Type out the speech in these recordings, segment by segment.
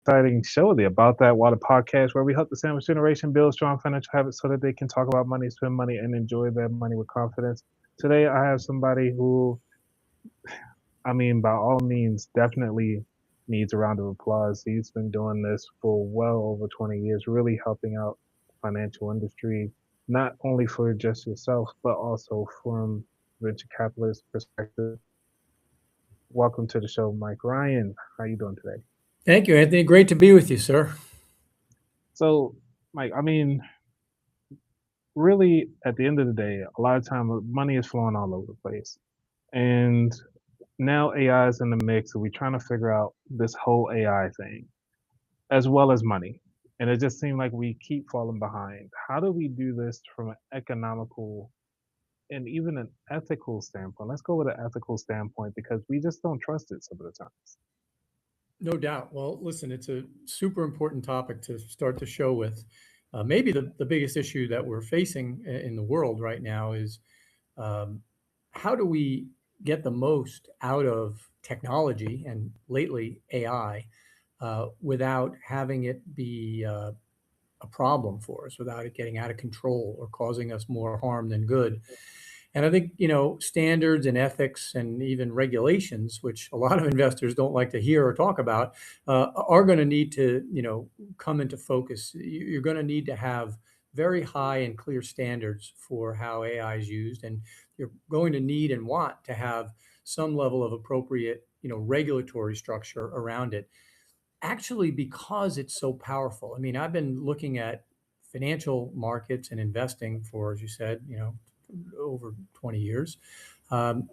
exciting show, the About That Water podcast, where we help the sandwich generation build strong financial habits so that they can talk about money, spend money, and enjoy their money with confidence. Today, I have somebody who, by all means, definitely needs a round of applause. He's been doing this for well over 20 years, really helping out the financial industry, not only for just yourself, but also from venture capitalist perspective. Welcome to the show, Mike Ryan. How you doing today? Thank you, Anthony. Great to be with you, sir. So, Mike, really, at the end of the day, a lot of time money is flowing all over the place, and now AI is in the mix, and we're trying to figure out this whole AI thing as well as money. And it just seems like we keep falling behind. How do we do this from an economical and even an ethical standpoint? Let's go with an ethical standpoint because we just don't trust it some of the times. No doubt. Well, listen, it's a super important topic to start the show with. Maybe the biggest issue that we're facing in the world right now is um, how do we get the most out of technology and lately AI without having it be a problem for us, without it getting out of control or causing us more harm than good. And I think, standards and ethics and even regulations, which a lot of investors don't like to hear or talk about, are going to need to, come into focus. You're going to need to have very high and clear standards for how AI is used. And you're going to need and want to have some level of appropriate, regulatory structure around it, actually, because it's so powerful. I mean, I've been looking at financial markets and investing for, as you said, over 20 years. Um,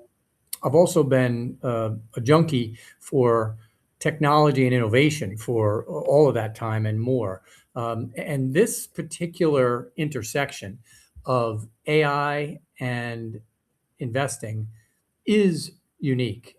I've also been a junkie for technology and innovation for all of that time and more. And this particular intersection of AI and investing is unique.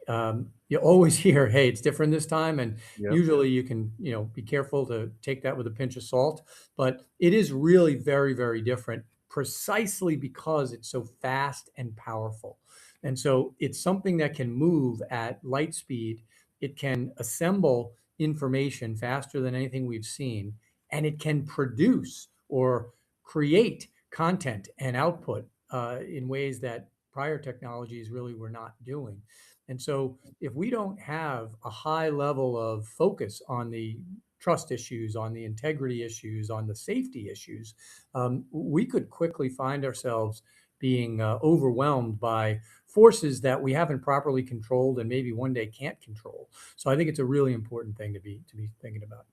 You always hear, "Hey, it's different this time," and Yep. usually you can, be careful to take that with a pinch of salt. But it is really very, very different, precisely because it's so fast and powerful. And so it's something that can move at light speed. It can assemble information faster than anything we've seen, and it can produce or create content and output in ways that prior technologies really were not doing. And so, if we don't have a high level of focus on the trust issues, on the integrity issues, on the safety issues, we could quickly find ourselves being overwhelmed by forces that we haven't properly controlled and maybe one day can't control. So I think it's a really important thing to be thinking about.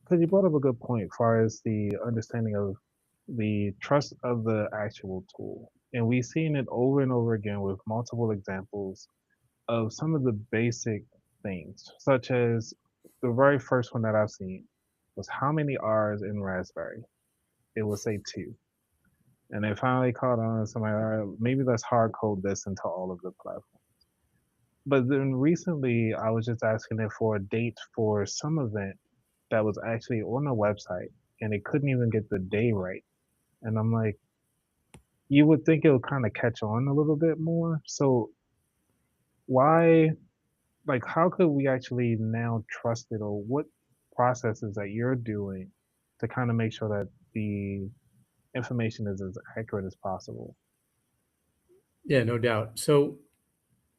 Because you brought up a good point as far as the understanding of the trust of the actual tool. And we've seen it over and over again with multiple examples of some of the basic things, such as the very first one that I've seen was how many R's in raspberry? It would say two. And they finally caught on somebody, all right, maybe let's hard code this into all of the platforms. But then recently, I was just asking it for a date for some event that was actually on the website, and it couldn't even get the day right. And I'm like, you would think it would kind of catch on a little bit more. So why, like, how could we actually now trust it, or what processes that you're doing to kind of make sure that the information is as accurate as possible? Yeah, no doubt. So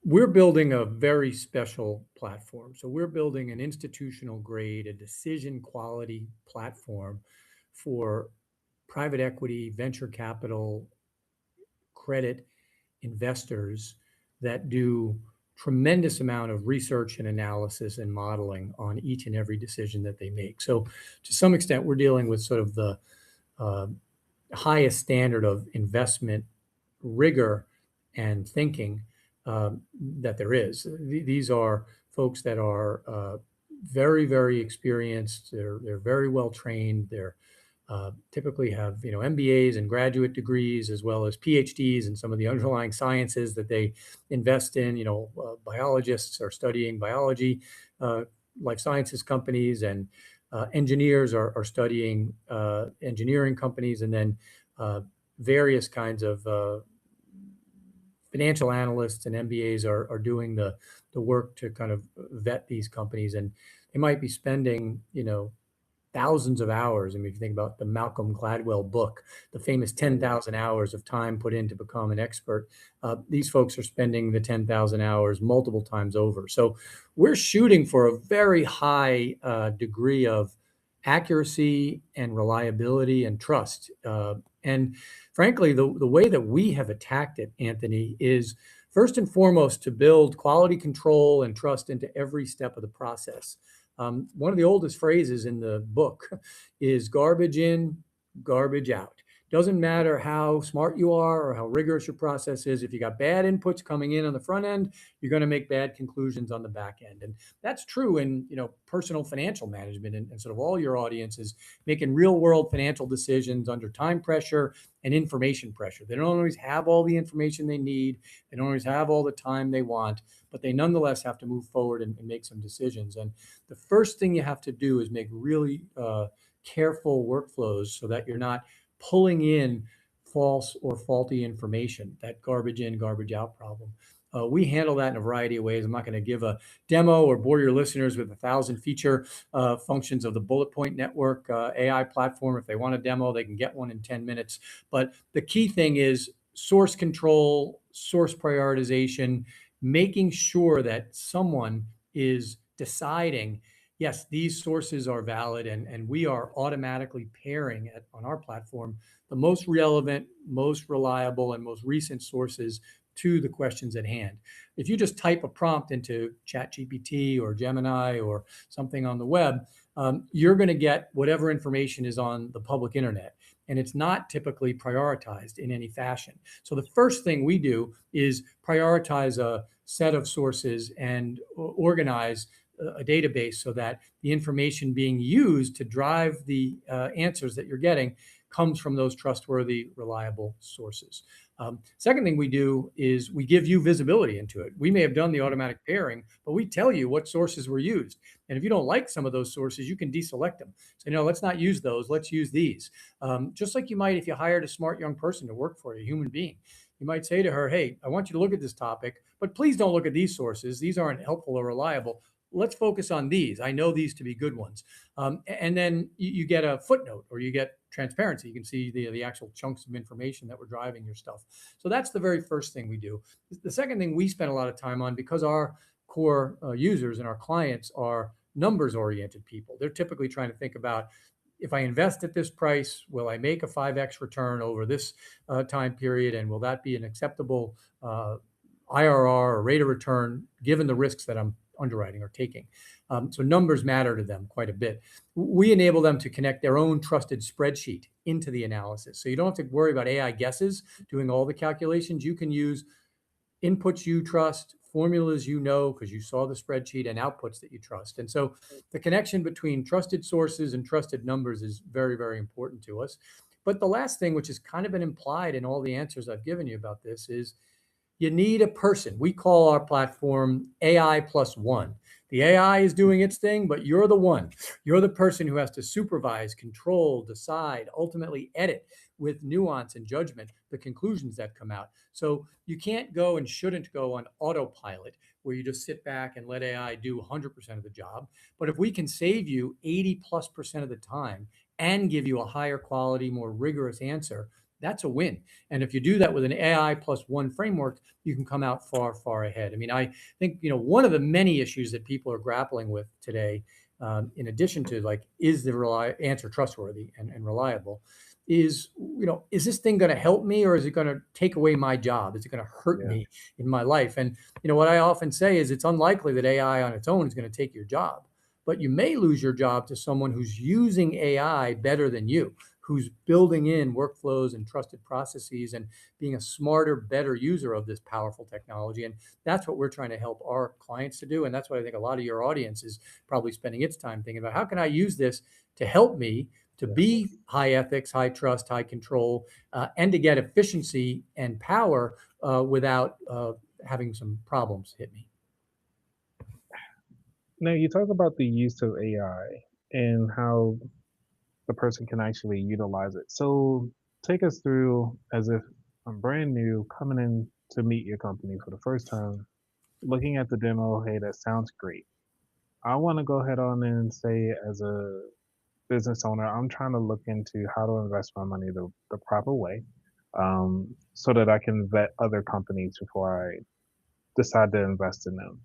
we're building a very special platform. So we're building an institutional grade, a decision quality platform for private equity, venture capital, credit investors that do tremendous amount of research and analysis and modeling on each and every decision that they make. So to some extent, we're dealing with sort of the uh, highest standard of investment rigor and thinking that there is. These are folks that are very, very experienced. They're very well trained. They're typically have MBAs and graduate degrees as well as PhDs in some of the underlying sciences that they invest in. Biologists are studying biology, uh, life sciences companies, and engineers are studying engineering companies, and then various kinds of financial analysts and MBAs are doing the the work to kind of vet these companies, and they might be spending, thousands of hours. I mean, if you think about the Malcolm Gladwell book, the famous 10,000 hours of time put in to become an expert, these folks are spending the 10,000 hours multiple times over. So we're shooting for a very high degree of accuracy and reliability and trust. And frankly, the way that we have attacked it, Anthony, is first and foremost to build quality control and trust into every step of the process. One of the oldest phrases in the book is garbage in, garbage out. Doesn't matter how smart you are or how rigorous your process is. If you got bad inputs coming in on the front end, you're going to make bad conclusions on the back end. And that's true in, personal financial management and sort of all your audiences making real world financial decisions under time pressure and information pressure. They don't always have all the information they need. They don't always have all the time they want, but they nonetheless have to move forward and make some decisions. And the first thing you have to do is make really careful workflows so that you're not pulling in false or faulty information, that garbage in, garbage out problem. We handle that in a variety of ways. I'm not going to give a demo or bore your listeners with 1,000 feature functions of the Bullet Point Network AI platform. If they want a demo, they can get one in 10 minutes. But the key thing is source control, source prioritization, making sure that someone is deciding, yes, these sources are valid, and we are automatically pairing on our platform the most relevant, most reliable, and most recent sources to the questions at hand. If you just type a prompt into ChatGPT or Gemini or something on the web, you're going to get whatever information is on the public internet. And it's not typically prioritized in any fashion. So the first thing we do is prioritize a set of sources and organize a database so that the information being used to drive the answers that you're getting comes from those trustworthy, reliable sources. Second thing we do is we give you visibility into it. We may have done the automatic pairing, but we tell you what sources were used. And if you don't like some of those sources, you can deselect them. Say, no, let's not use those. Let's use these. Just like you might if you hired a smart young person to work for you, a human being. You might say to her, hey, I want you to look at this topic, but please don't look at these sources. These aren't helpful or reliable. Let's focus on these. I know these to be good ones. And then you get a footnote or you get transparency. You can see the actual chunks of information that we're driving your stuff. So that's the very first thing we do. The second thing we spend a lot of time on, because our core users and our clients are numbers oriented people. They're typically trying to think about, if I invest at this price, will I make a 5x return over this time period? And will that be an acceptable IRR or rate of return given the risks that I'm underwriting or taking? So numbers matter to them quite a bit. We enable them to connect their own trusted spreadsheet into the analysis. So you don't have to worry about AI guesses doing all the calculations. You can use inputs you trust, formulas you know because you saw the spreadsheet, and outputs that you trust. And so the connection between trusted sources and trusted numbers is very, very important to us. But the last thing, which has kind of been implied in all the answers I've given you about this, is you need a person. We call our platform AI plus one. The AI is doing its thing, but you're the one. You're the person who has to supervise, control, decide, ultimately edit with nuance and judgment the conclusions that come out. So you can't go and shouldn't go on autopilot where you just sit back and let AI do 100% of the job. But if we can save you 80+% of the time and give you a higher quality, more rigorous answer, that's a win. And if you do that with an AI plus one framework, you can come out far, far ahead. I mean, I think, one of the many issues that people are grappling with today, in addition to like, is the answer trustworthy and reliable, is, is this thing going to help me or is it going to take away my job? Is it going to hurt me in my life? And, what I often say is it's unlikely that AI on its own is going to take your job, but you may lose your job to someone who's using AI better than you, who's building in workflows and trusted processes and being a smarter, better user of this powerful technology. And that's what we're trying to help our clients to do. And that's what I think a lot of your audience is probably spending its time thinking about. How can I use this to help me to be high ethics, high trust, high control, and to get efficiency and power without having some problems hit me? Now, you talk about the use of AI and how the person can actually utilize it. So take us through as if I'm brand new coming in to meet your company for the first time. looking at the demo, hey, that sounds great. I want to go ahead on and say, as a business owner, I'm trying to look into how to invest my money the proper way, so that I can vet other companies before I decide to invest in them.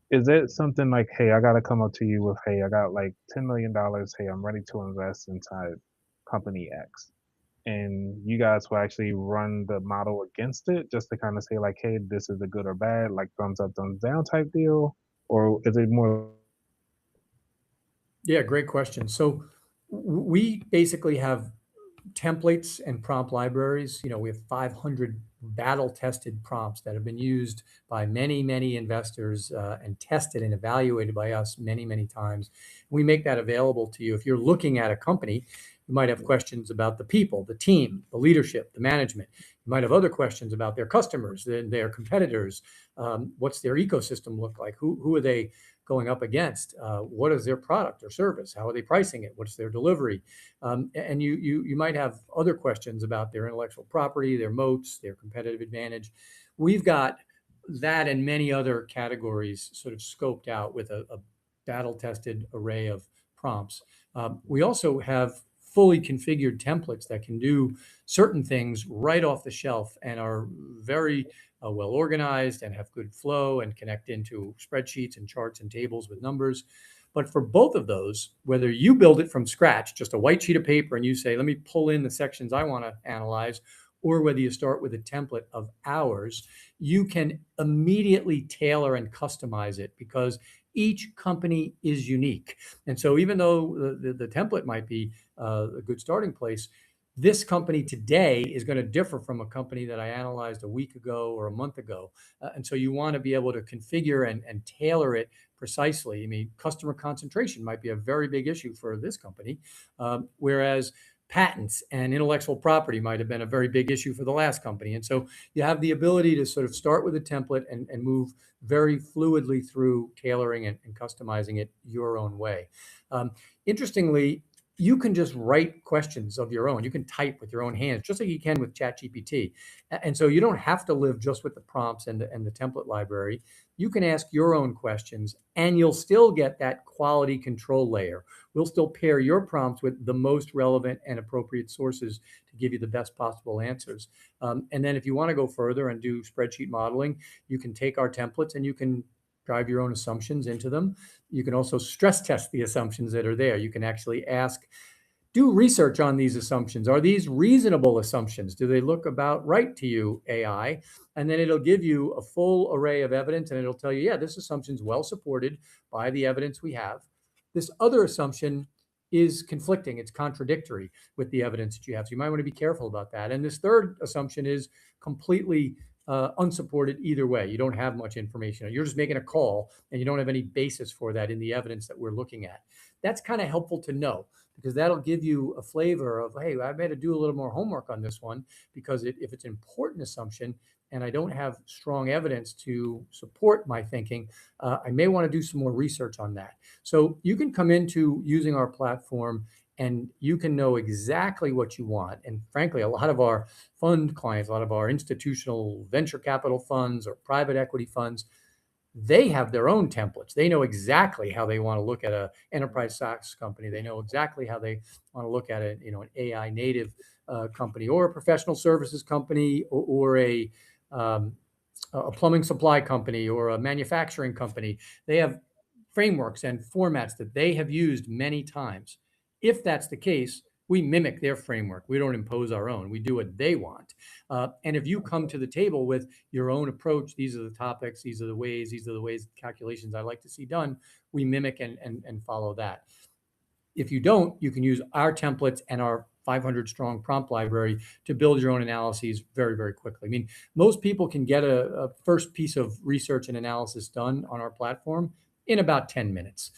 Is it something like, hey, I got to come up to you with, hey, I got like $10 million. Hey, I'm ready to invest inside company X. And you guys will actually run the model against it just to kind of say, like, hey, this is a good or bad, like thumbs up, thumbs down type deal? Or is it more? Yeah, great question. So we basically have templates and prompt libraries. We have 500 battle tested prompts that have been used by many, many investors and tested and evaluated by us many, many times. We make that available to you. If you're looking at a company, you might have questions about the people, the team, the leadership, the management. You might have other questions about their customers, their competitors. What's their ecosystem look like? Who are they going up against? What is their product or service? How are they pricing it? What's their delivery? And you might have other questions about their intellectual property, their moats, their competitive advantage. We've got that and many other categories sort of scoped out with a battle tested array of prompts. We also have fully configured templates that can do certain things right off the shelf and are very well organized and have good flow and connect into spreadsheets and charts and tables with numbers. But for both of those, whether you build it from scratch, just a white sheet of paper, and you say, let me pull in the sections I want to analyze, or whether you start with a template of ours, you can immediately tailor and customize it because each company is unique. And so even though the template might be a good starting place, this company today is going to differ from a company that I analyzed a week ago or a month ago. And so you want to be able to configure and tailor it precisely. I mean, customer concentration might be a very big issue for this company, whereas patents and intellectual property might have been a very big issue for the last company. And so you have the ability to sort of start with a template and move very fluidly through tailoring and customizing it your own way. Interestingly, you can just write questions of your own. You can type with your own hands, just like you can with ChatGPT. And so you don't have to live just with the prompts and the template library. You can ask your own questions and you'll still get that quality control layer. We'll still pair your prompts with the most relevant and appropriate sources to give you the best possible answers. And then if you want to go further and do spreadsheet modeling, you can take our templates and you can drive your own assumptions into them. You can also stress test the assumptions that are there. You can actually ask, do research on these assumptions. Are these reasonable assumptions? Do they look about right to you, AI? And then it'll give you a full array of evidence and it'll tell you, yeah, this assumption is well supported by the evidence we have. This other assumption is conflicting, it's contradictory with the evidence that you have. So you might want to be careful about that. And this third assumption is completely unsupported either way. You don't have much information. You're just making a call and you don't have any basis for that in the evidence that we're looking at. That's kind of helpful to know because that'll give you a flavor of, hey, I better do a little more homework on this one because if it's an important assumption and I don't have strong evidence to support my thinking, I may want to do some more research on that. So you can come into using our platform and you can know exactly what you want. And frankly, a lot of our fund clients, a lot of our institutional venture capital funds or private equity funds, they have their own templates. They know exactly how they want to look at an enterprise SaaS company. They know exactly how they want to look at an AI native company or a professional services company or a plumbing supply company or a manufacturing company. They have frameworks and formats that they have used many times. If that's the case, we mimic their framework. We don't impose our own. We do what they want. And if you come to the table with your own approach, these are the topics, these are the ways calculations I like to see done, we mimic and follow that. If you don't, you can use our templates and our 500 strong prompt library to build your own analyses very, very quickly. I mean, most people can get a first piece of research and analysis done on our platform in about 10 minutes.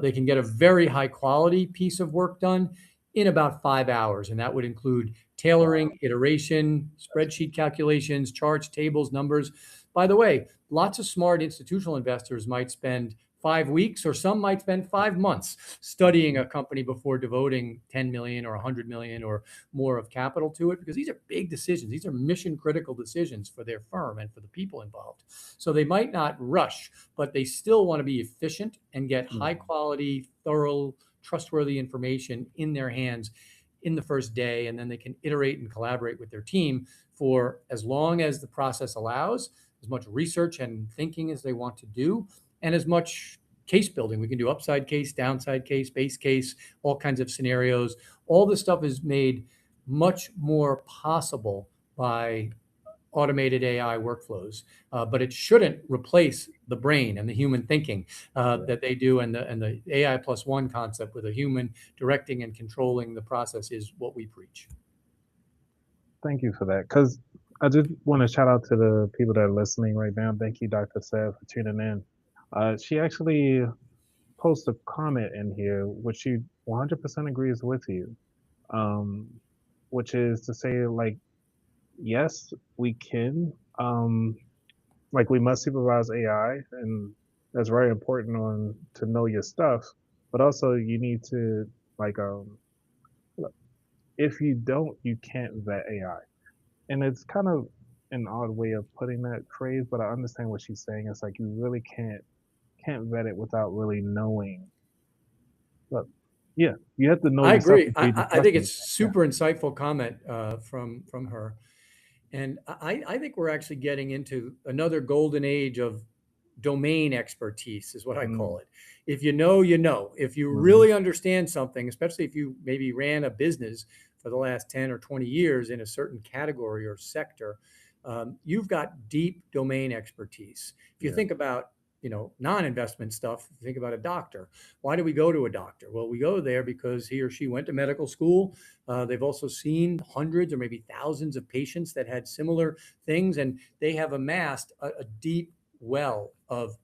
They can get a very high quality piece of work done in about 5 hours. And that would include tailoring, iteration, spreadsheet calculations, charts, tables, numbers. By the way, lots of smart institutional investors might spend 5 weeks, or some might spend 5 months studying a company before devoting 10 million or 100 million or more of capital to it, because these are big decisions. These are mission critical decisions for their firm and for the people involved. So they might not rush, but they still want to be efficient and get high quality, thorough, trustworthy information in their hands in the first day, and then they can iterate and collaborate with their team for as long as the process allows, as much research and thinking as they want to do, and as much case building. We can do upside case, downside case, base case, all kinds of scenarios. All this stuff is made much more possible by automated AI workflows, but it shouldn't replace the brain and the human thinking that they do. And the AI plus one concept with a human directing and controlling the process is what we preach. Thank you for that. Because I just want to shout out to the people that are listening right now. Thank you, Dr. Seth, for tuning in. She actually posted a comment in here, which she 100% agrees with you, um, which is to say, like, yes, we can. Like, we must supervise AI, and that's very important on to know your stuff. But also, you need to like, if you don't, you can't vet AI. And it's kind of an odd way of putting that phrase, but I understand what she's saying. It's like you really can't vet it without really knowing. But yeah, you have to know I yourself agree. before you can I trust think it's anything. Yeah. super insightful comment from her. And I think we're actually getting into another golden age of domain expertise, is what I Mm, call it. If you know, you know. If you mhm. really understand something, especially if you maybe ran a business for the last 10 or 20 years in a certain category or sector, you've got deep domain expertise. If you Yeah. think about non-investment stuff, think about a doctor. Why do we go to a doctor? Well, we go there because he or she went to medical school. They've also seen hundreds or maybe thousands of patients that had similar things, and they have amassed a deep well of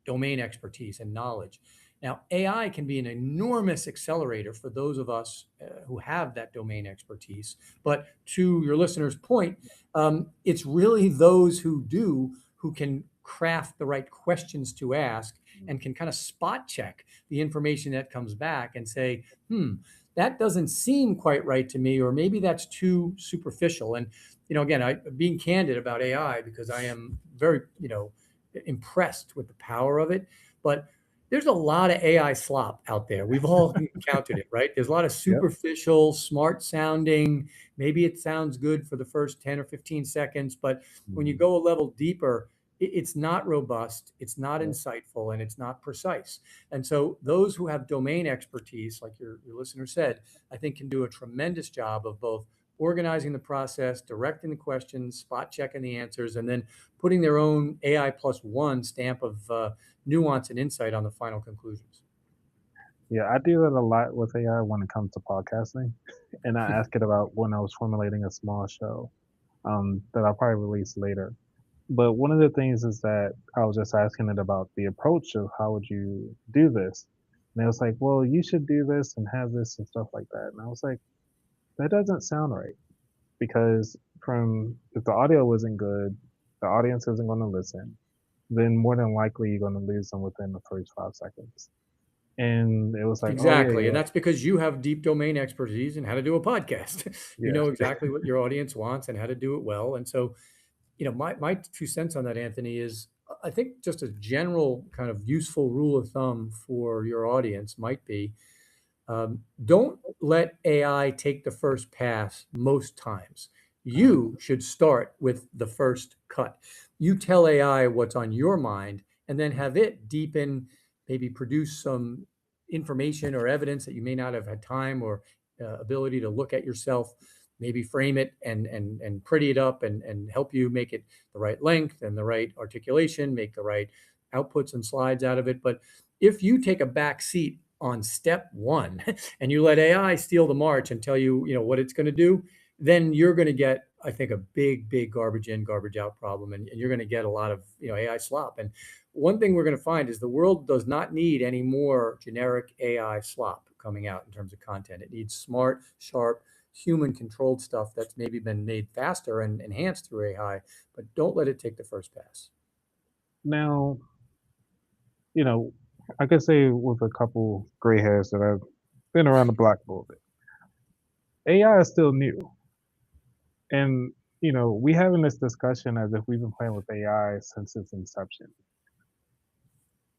domain expertise and knowledge. Now, AI can be an enormous accelerator for those of us who have that domain expertise. But to your listener's point, it's really those who do who can craft the right questions to ask and can kind of spot check the information that comes back and say, that doesn't seem quite right to me, or maybe that's too superficial. And, again, being candid about AI, because I am very, impressed with the power of it. But there's a lot of AI slop out there. We've all encountered it, right? There's a lot of Yep. superficial, smart sounding. Maybe it sounds good for the first 10 or 15 seconds, but when you Mhm. go a level deeper, it's not robust, it's not Yep. insightful, and it's not precise. And so those who have domain expertise, like your listener said, I think can do a tremendous job of both organizing the process, directing the questions, spot checking the answers, and then putting their own AI plus one stamp of nuance and insight on the final conclusions. Yeah, I do that a lot with AI when it comes to podcasting, and I ask it about when I was formulating a small show, that I'll probably release later. But one of the things is that I was just asking it about the approach of how would you do this, and it was like, well, you should do this and have this and stuff like that. And I was like, that doesn't sound right because from if the audio isn't good, the audience isn't going to listen, then more than likely you're going to lose them within the first 5 seconds. And it was like, oh yeah, Exactly. And that's because you have deep domain expertise in how to do a podcast. You yeah, know exactly what your audience wants and how to do it well. And so, my 2 cents on that, Anthony, is I think just a general kind of useful rule of thumb for your audience might be, don't let AI take the first pass most times. uh, You should start with the first cut. You tell AI what's on your mind and then have it deepen, maybe produce some information or evidence that you may not have had time or ability to look at yourself, maybe frame it and pretty it up and help you make it the right length and the right articulation, make the right outputs and slides out of it. But if you take a back seat on step one and you let AI steal the march and tell you, what it's going to do, then you're going to get, I think, a big, big garbage in, garbage out problem. And you're going to get a lot of, AI slop. And one thing we're going to find is the world does not need any more generic AI slop coming out in terms of content. It needs smart, sharp, human controlled stuff that's maybe been made faster and enhanced through AI, but don't let it take the first pass. now, you know, I could say with a couple gray hairs that I've been around the block a little bit. AI is still new, and we having this discussion as if we've been playing with AI since its inception.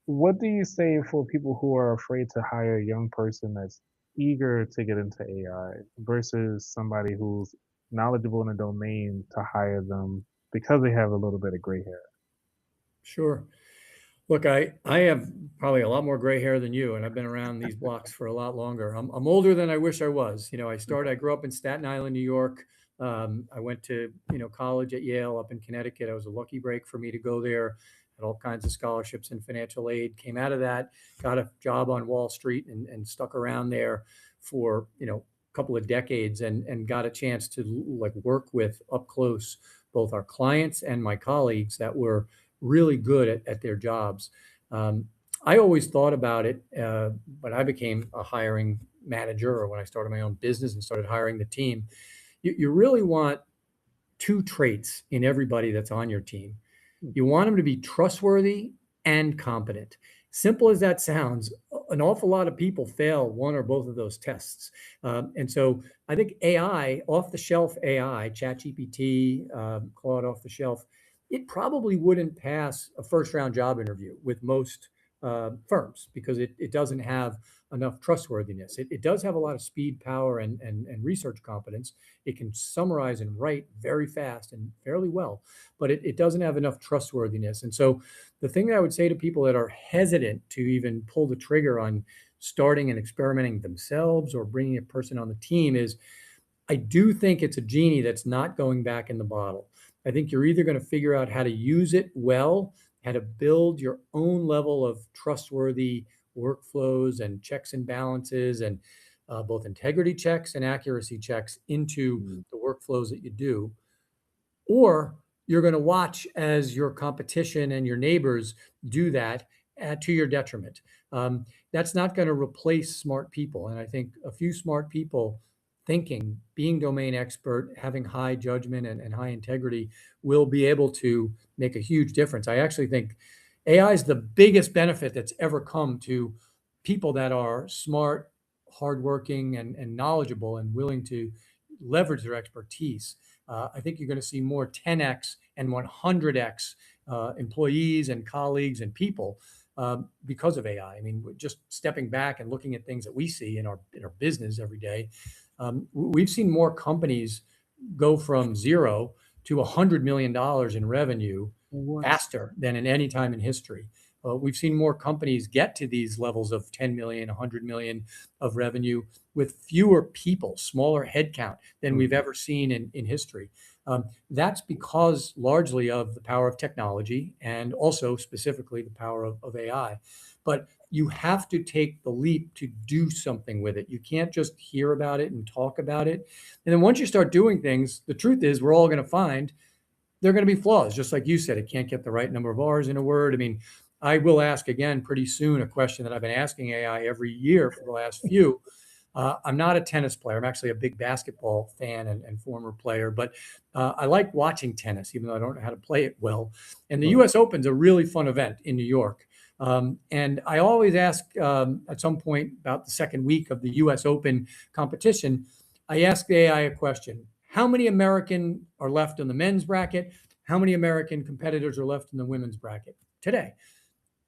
What do you say for people who are afraid to hire a young person that's eager to get into AI versus somebody who's knowledgeable in a domain to hire them because they have a little bit of gray hair? Sure. Look, I have probably a lot more gray hair than you, and I've been around these blocks for a lot longer. I'm older than I wish I was. I grew up in Staten Island, New York. I went to, college at Yale up in Connecticut. It was a lucky break for me to go there. Had all kinds of scholarships and financial aid. Came out of that, got a job on Wall Street and stuck around there for, a couple of decades and got a chance to like work with up close both our clients and my colleagues that were really good at their jobs. Um, I always thought about it when I became a hiring manager or when I started my own business and started hiring the team. You really want two traits in everybody that's on your team. You want them to be trustworthy and competent. Simple as that sounds, an awful lot of people fail one or both of those tests. And so I think AI, off the shelf AI, ChatGPT, Claude off the shelf, it probably wouldn't pass a first round job interview with most firms because it doesn't have enough trustworthiness. It does have a lot of speed, power, and research competence. It can summarize and write very fast and fairly well, but it doesn't have enough trustworthiness. And so the thing that I would say to people that are hesitant to even pull the trigger on starting and experimenting themselves or bringing a person on the team is I do think it's a genie that's not going back in the bottle. I think you're either going to figure out how to use it well, how to build your own level of trustworthy workflows and checks and balances and both integrity checks and accuracy checks into Mm. the workflows that you do, or you're going to watch as your competition and your neighbors do that to your detriment. That's not going to replace smart people. And I think a few smart people thinking, being domain expert, having high judgment and high integrity will be able to make a huge difference. I actually think AI is the biggest benefit that's ever come to people that are smart, hardworking, and knowledgeable and willing to leverage their expertise. I think you're going to see more 10x and 100x employees and colleagues and people because of AI. I mean, just stepping back and looking at things that we see in our business every day, we've seen more companies go from zero to $100 million in revenue What? faster than in any time in history. We've seen more companies get to these levels of 10 million, 100 million of revenue with fewer people, smaller headcount than we've Mm. ever seen in history. That's because largely of the power of technology and also specifically the power of AI. But you have to take the leap to do something with it. You can't just hear about it and talk about it. And then once you start doing things, the truth is we're all going to find there are going to be flaws. Just like you said, it can't get the right number of R's in a word. I mean, I will ask again pretty soon a question that I've been asking AI every year for the last few. I'm not a tennis player. I'm actually a big basketball fan and former player, but I like watching tennis, even though I don't know how to play it well. And the Mm. U.S. Open's a really fun event in New York. And I always ask at some point about the second week of the U.S. Open competition, I ask the AI a question. How many American are left in the men's bracket? How many American competitors are left in the women's bracket today?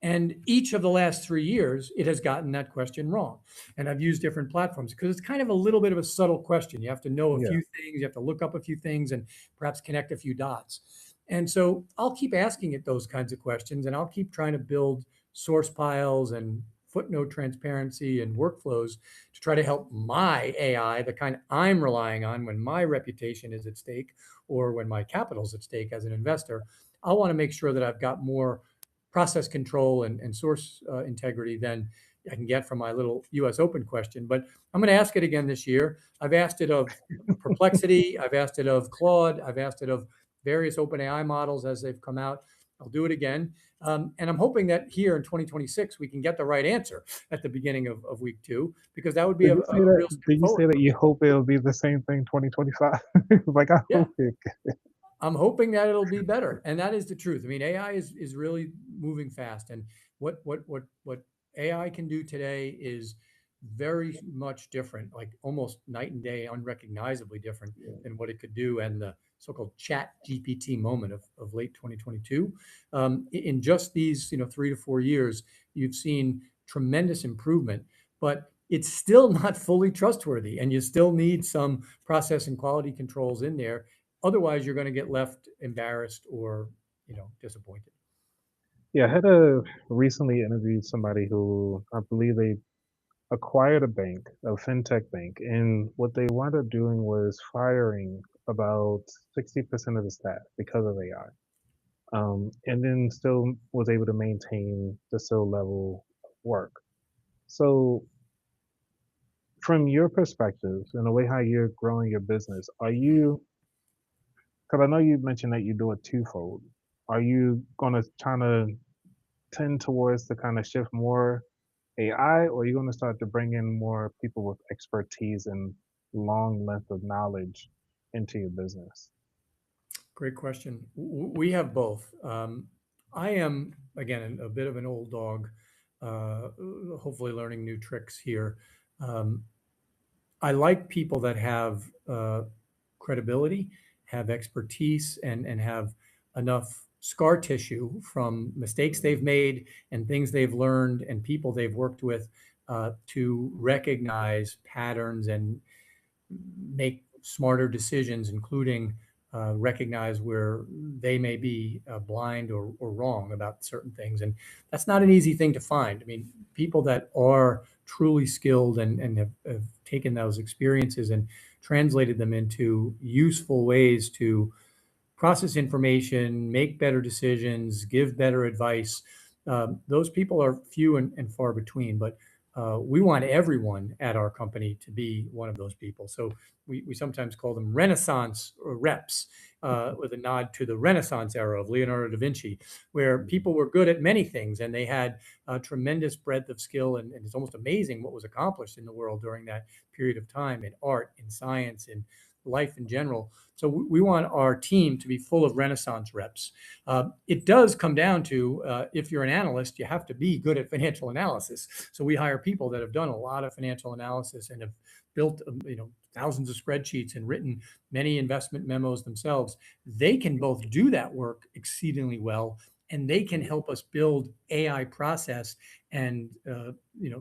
And each of the last 3 years, it has gotten that question wrong. And I've used different platforms because it's kind of a little bit of a subtle question. You have to know a Yeah. few things, you have to look up a few things, and perhaps connect a few dots. And so I'll keep asking it those kinds of questions, and I'll keep trying to build source piles and footnote transparency and workflows to try to help my AI, the kind I'm relying on when my reputation is at stake or when my capital is at stake as an investor. I want to make sure that I've got more process control and source integrity than I can get from my little US Open question. But I'm going to ask it again this year. I've asked it of Perplexity. I've asked it of Claude. I've asked it of various OpenAI models as they've come out. I'll do it again. And I'm hoping that here in 2026, we can get the right answer at the beginning of week two, because that would be Did a you say that? real step Did you forward say that for me. you hope it'll be the same thing 2025? Like I Yeah. hope it. I'm hoping that it'll be better, and that is the truth. I mean, AI is really moving fast, and what AI can do today is very much different, like almost night and day, unrecognizably different than what it could do. And the so-called chat GPT moment of late 2022. In just these, 3 to 4 years, you've seen tremendous improvement, but it's still not fully trustworthy. And you still need some process and quality controls in there. Otherwise, you're going to get left embarrassed or, disappointed. Yeah, I had recently interviewed somebody who I believe they acquired a bank, a fintech bank, and what they wound up doing was firing about 60% of the staff because of AI. And then still was able to maintain the still level of work. So, from your perspective and the way how you're growing your business, are you, because I know you mentioned that you do it twofold, are you going to try to tend towards to kind of shift more AI, or are you going to start to bring in more people with expertise and long length of knowledge into your business? Great question. We have both. I am, again, a bit of an old dog, uh, hopefully learning new tricks here. Um, I like people that have credibility, have expertise, and have enough scar tissue from mistakes they've made and things they've learned and people they've worked with to recognize patterns and make smarter decisions, including recognize where they may be blind or wrong about certain things. And that's not an easy thing to find. I mean, people that are truly skilled and have taken those experiences and translated them into useful ways to process information, make better decisions, give better advice. Those people are few and far between, but we want everyone at our company to be one of those people. So we sometimes call them Renaissance reps, with a nod to the Renaissance era of Leonardo da Vinci, where people were good at many things and they had a tremendous breadth of skill. And it's almost amazing what was accomplished in the world during that period of time in art, in science, in life in general. So we want our team to be full of Renaissance reps. It does come down to if you're an analyst, you have to be good at financial analysis. So we hire people that have done a lot of financial analysis and have built thousands of spreadsheets and written many investment memos themselves. They can both do that work exceedingly well, and they can help us build AI process and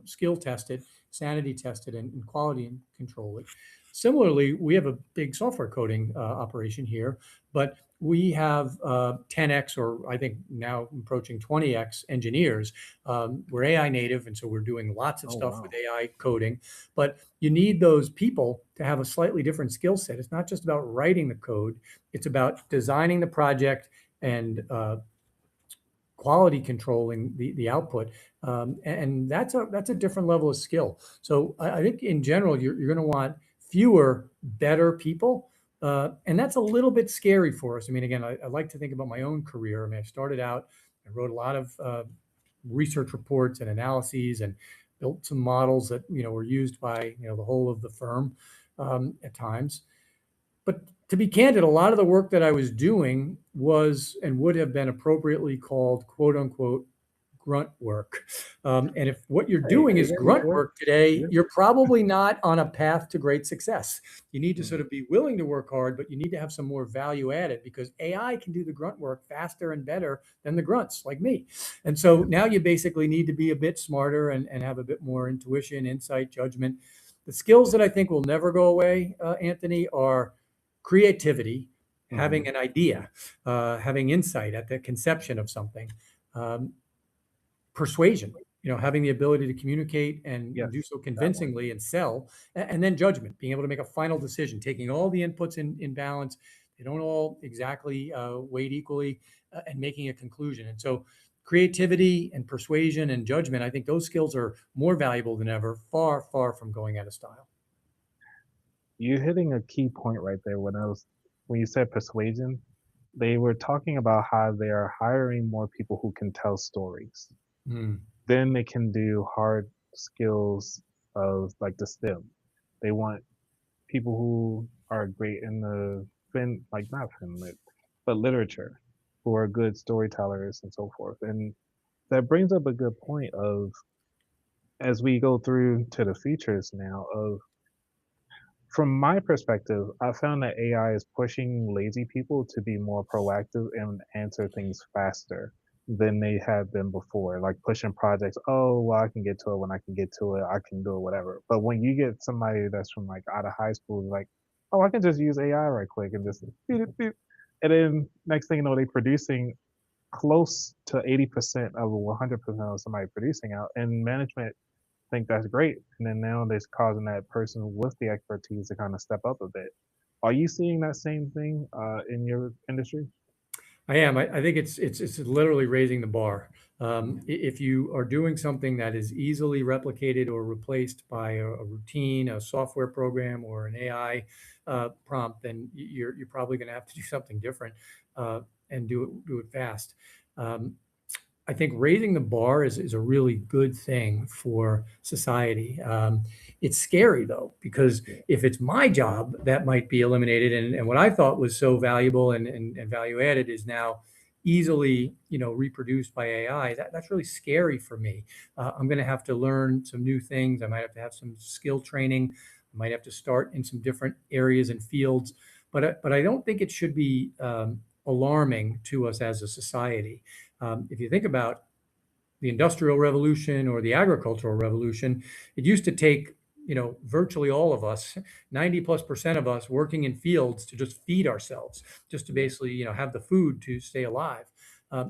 skill test it, sanity test it, and quality and control it. Similarly, we have a big software coding operation here, but we have 10x, or I think now approaching 20x engineers. We're AI native, and so we're doing lots of Oh, stuff with wow. AI coding. But you need those people to have a slightly different skill set. It's not just about writing the code; it's about designing the project and quality controlling the output, and that's a different level of skill. So I think in general you're going to want fewer better people, and that's a little bit scary for us. I mean, again, I like to think about my own career. I mean, I started out, I wrote a lot of research reports and analyses, and built some models that were used by the whole of the firm at times. But to be candid, a lot of the work that I was doing was and would have been appropriately called quote unquote grunt work. And if what you're Hey, doing hey, is there you grunt go. work today, Yeah. you're probably not on a path to great success. You need to Mm. sort of be willing to work hard, but you need to have some more value added because AI can do the grunt work faster and better than the grunts like me. And so now you basically need to be a bit smarter and have a bit more intuition, insight, judgment. The skills that I think will never go away, Anthony, are creativity, Mhm. having an idea, having insight at the conception of something, um, persuasion, having the ability to communicate and do Yes, so that one. convincingly and sell, and then judgment, being able to make a final decision, taking all the inputs in balance. They don't all exactly weight equally, and making a conclusion. And so creativity and persuasion and judgment, I think those skills are more valuable than ever, far, far from going out of style. You're hitting a key point right there when you said persuasion, they were talking about how they are hiring more people who can tell stories. Mm. Then they can do hard skills of like the STEM. They want people who are great in the like not lit, but literature, who are good storytellers and so forth. And that brings up a good point of as we go through to the features now of from my perspective, I found that AI is pushing lazy people to be more proactive and answer things faster than they had been before. Like pushing projects, oh, well, I can get to it when I can get to it. I can do it, whatever. But when you get somebody that's from like out of high school, like, oh, I can just use AI right quick and just beep, beep, beep. And then next thing you know, they're producing close to 80% of 100% of somebody producing out. And management think that's great. And then now they're causing that person with the expertise to kind of step up a bit. Are you seeing that same thing in your industry? I am. I think it's literally raising the bar. If you are doing something that is easily replicated or replaced by a routine, a software program, or an AI prompt, then you're probably going to have to do something different and do it fast. Um, I think raising the bar is a really good thing for society. It's scary though, because Yeah. if it's my job, that might be eliminated. And what I thought was so valuable and value added is now easily, reproduced by AI. That's really scary for me. I'm going to have to learn some new things. I might have to have some skill training. I might have to start in some different areas and fields. But I don't think it should be alarming to us as a society. If you think about the Industrial Revolution or the Agricultural Revolution, it used to take virtually all of us, 90+% of us, working in fields to just feed ourselves, just to Yeah. basically have the food to stay alive.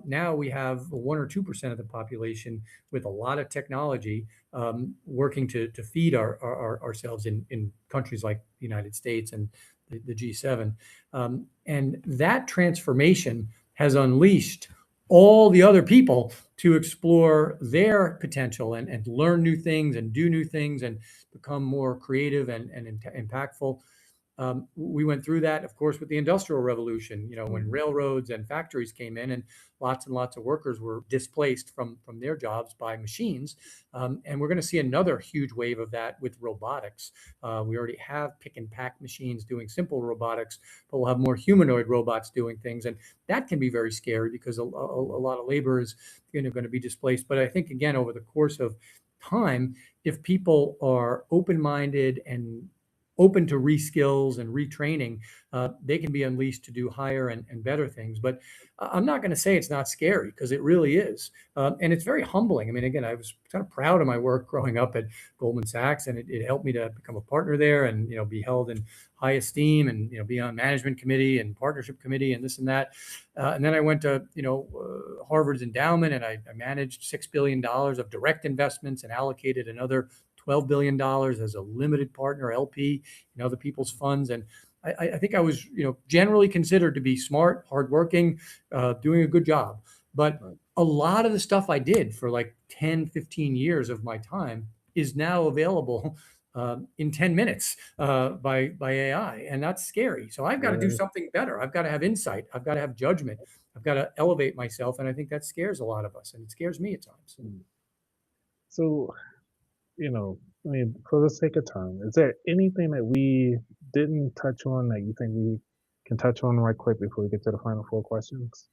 Now we have 1 or 2% of the population with a lot of technology working to feed ourselves in countries like the United States and the G7. And that transformation has unleashed all the other people to explore their potential and learn new things and do new things and become more creative and impactful. We went through that, of course, with the Industrial Revolution, when Mhm. railroads and factories came in and lots of workers were displaced from their jobs by machines. And we're going to see another huge wave of that with robotics. We already have pick and pack machines doing simple robotics, but we'll have more humanoid robots doing things. And that can be very scary because a lot of labor is going to be displaced. But I think, again, over the course of time, if people are open minded and open to reskills and retraining, they can be unleashed to do higher and better things. But I'm not going to say it's not scary because it really is. And it's very humbling. I mean, again, I was kind of proud of my work growing up at Goldman Sachs, and it helped me to become a partner there and, be held in high esteem and, be on management committee and partnership committee and this and that. And then I went to, Harvard's endowment, and I managed $6 billion of direct investments and allocated another $12 billion as a limited partner LP in other people's funds. And I think I was, generally considered to be smart, hardworking, doing a good job. But Right. a lot of the stuff I did for like 10, 15 years of my time is now available in 10 minutes by AI. And that's scary. So I've got to do Yeah. something better. I've got to have insight. I've got to have judgment. I've got to elevate myself. And I think that scares a lot of us. And it scares me at times. Mm. So, I mean, for the sake of time, is there anything that we didn't touch on that you think we can touch on right quick before we get to the final four questions?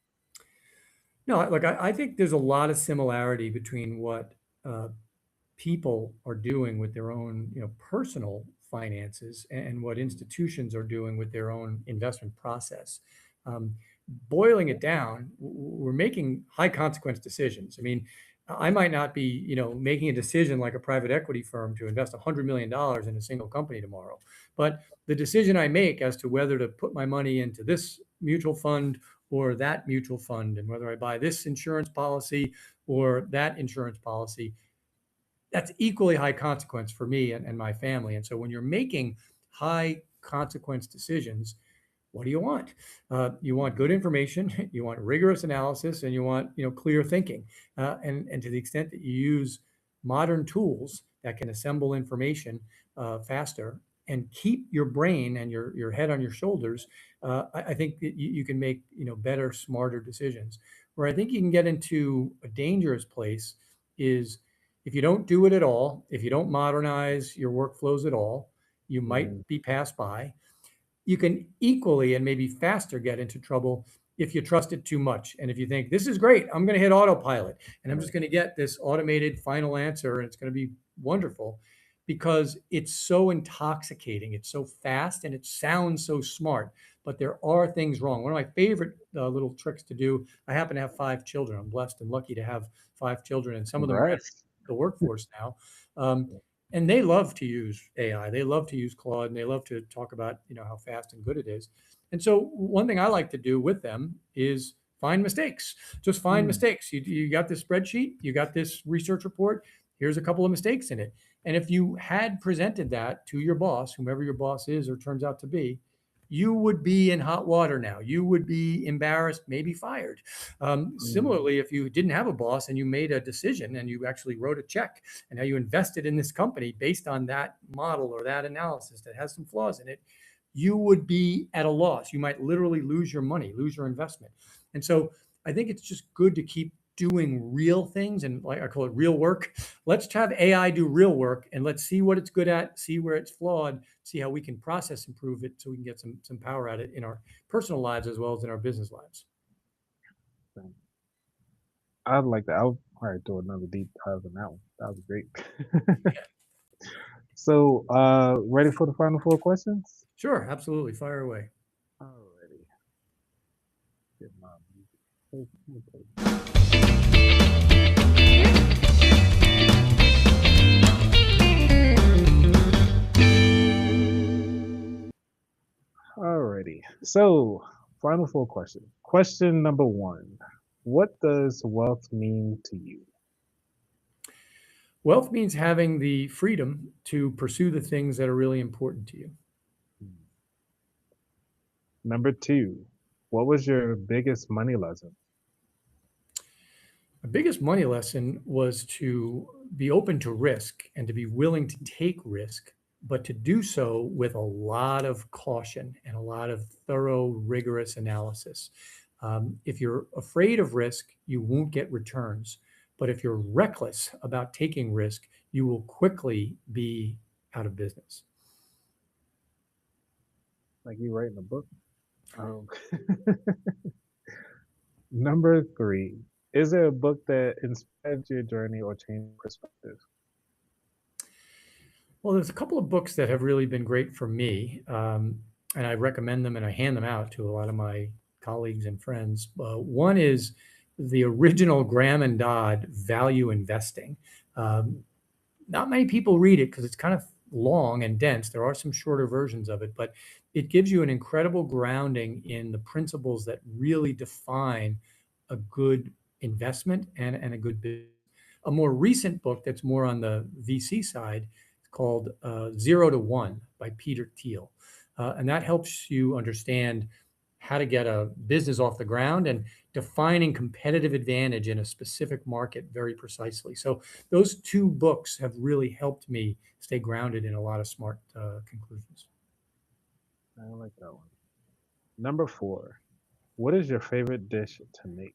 No, look, I think there's a lot of similarity between what uh, people are doing with their own, personal finances and what institutions are doing with their own investment process. Um, Boiling it down, we're making high consequence decisions. I mean, I might not be, making a decision like a private equity firm to invest $100 million in a single company tomorrow, but the decision I make as to whether to put my money into this mutual fund or that mutual fund, and whether I buy this insurance policy or that insurance policy, that's equally high consequence for me and my family. And so when you're making high consequence decisions, what do you want? You want good information, you want rigorous analysis, and you want clear thinking. And to the extent that you use modern tools that can assemble information faster and keep your brain and your head on your shoulders, I think that you can make better, smarter decisions. Where I think you can get into a dangerous place is if you don't do it at all, if you don't modernize your workflows at all, you might Mm. be passed by. You can equally and maybe faster get into trouble if you trust it too much. And if you think this is great, I'm going to hit autopilot and I'm just Right. going to get this automated final answer and it's going to be wonderful, because it's so intoxicating. It's so fast and it sounds so smart, but there are things wrong. One of my favorite little tricks to do, I happen to have 5 children. I'm blessed and lucky to have 5 children, and some of them are entering Congrats. the workforce now. And they love to use AI. They love to use Claude, and they love to talk about how fast and good it is. And so one thing I like to do with them is find mistakes. Just find Mm, mistakes. You got this spreadsheet, you got this research report. Here's a couple of mistakes in it. And if you had presented that to your boss, whomever your boss is or turns out to be, you would be in hot water now. You would be embarrassed, maybe fired. mm, Similarly, if you didn't have a boss and you made a decision and you actually wrote a check and now you invested in this company based on that model or that analysis that has some flaws in it, you would be at a loss. You might literally lose your money, lose your investment. And so I think it's just good to keep doing real things, and like I call it real work. Let's have AI do real work and let's see what it's good at, see where it's flawed, see how we can process improve it so we can get some power at it in our personal lives as well as in our business lives. thanks. I'd like that. I'll probably do another deep dive on that one. That was great. So, ready for the final four questions? Sure, absolutely. Fire away. Alrighty. Get my music. Okay. Alrighty. So, final four questions. Question number one. What does wealth mean to you? Wealth means having the freedom to pursue the things that are really important to you. Hmm. Number two. What was your biggest money lesson? The biggest money lesson was to be open to risk and to be willing to take risk, but to do so with a lot of caution and a lot of thorough, rigorous analysis. If you're afraid of risk, you won't get returns. But if you're reckless about taking risk, you will quickly be out of business. Like you writing a book? Um, Number three. Is there a book that inspired your journey or changed your perspective? Well, there's a couple of books that have really been great for me, and I recommend them and I hand them out to a lot of my colleagues and friends. One is the original Graham and Dodd Value Investing. Um, Not many people read it because it's kind of long and dense. There are some shorter versions of it, but it gives you an incredible grounding in the principles that really define a good investment and a good business. A more recent book that's more on the VC side is called Zero to One by Peter Thiel. And that helps you understand how to get a business off the ground and defining competitive advantage in a specific market very precisely. So those two books have really helped me stay grounded in a lot of smart conclusions. I like that one. Number four. What is your favorite dish to make?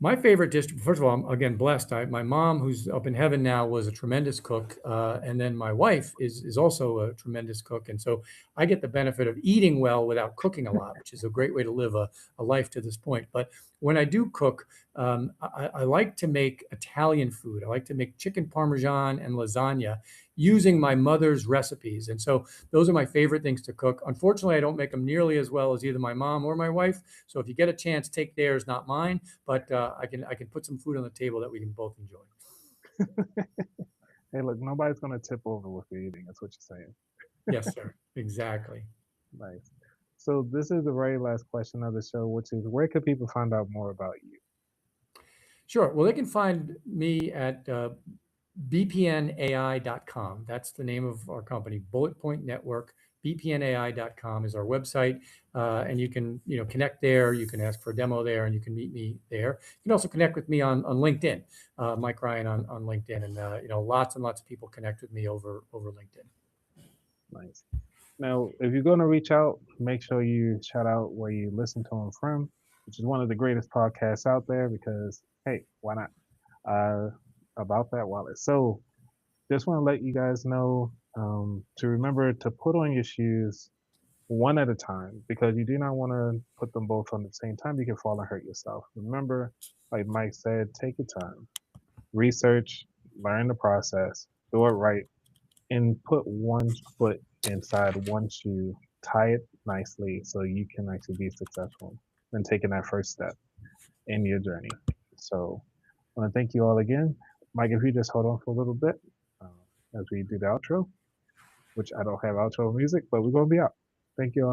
My favorite dish, first of all, I'm again blessed. My mom, who's up in heaven now, was a tremendous cook, and then my wife is also a tremendous cook, and so I get the benefit of eating well without cooking a lot, which is a great way to live a life to this point. But when I do cook, I like to make Italian food. I like to make chicken parmesan and lasagna using my mother's recipes, and so those are my favorite things to cook. Unfortunately, I don't make them nearly as well as either my mom or my wife. So if you get a chance, take theirs, not mine. But I can put some food on the table that we can both enjoy. Hey, look, nobody's gonna tip over with you eating. That's what you're saying. Yes, sir. Exactly. Nice. So this is the very last question of the show, which is where can people find out more about you? Sure. Well, they can find me at bpnai.com. That's the name of our company, Bullet Point Network. bpnai.com is our website, and you can connect there. You can ask for a demo there, and you can meet me there. You can also connect with me on LinkedIn, Mike Ryan on LinkedIn, and lots and lots of people connect with me over LinkedIn. Nice. Now, if you're gonna reach out, make sure you shout out where you listen to them from, which is one of the greatest podcasts out there because hey, why not? Uh, about that wallet. So just want to let you guys know to remember to put on your shoes one at a time, because you do not want to put them both on the same time. You can fall and hurt yourself. Remember, like Mike said, take your time, research, learn the process, do it right, and put one foot inside one shoe, tie it nicely so you can actually be successful in taking that first step in your journey. So I want to thank you all again. Mike, if you just hold on for a little bit as we do the outro, which I don't have outro music, but we're going to be out. Thank you all.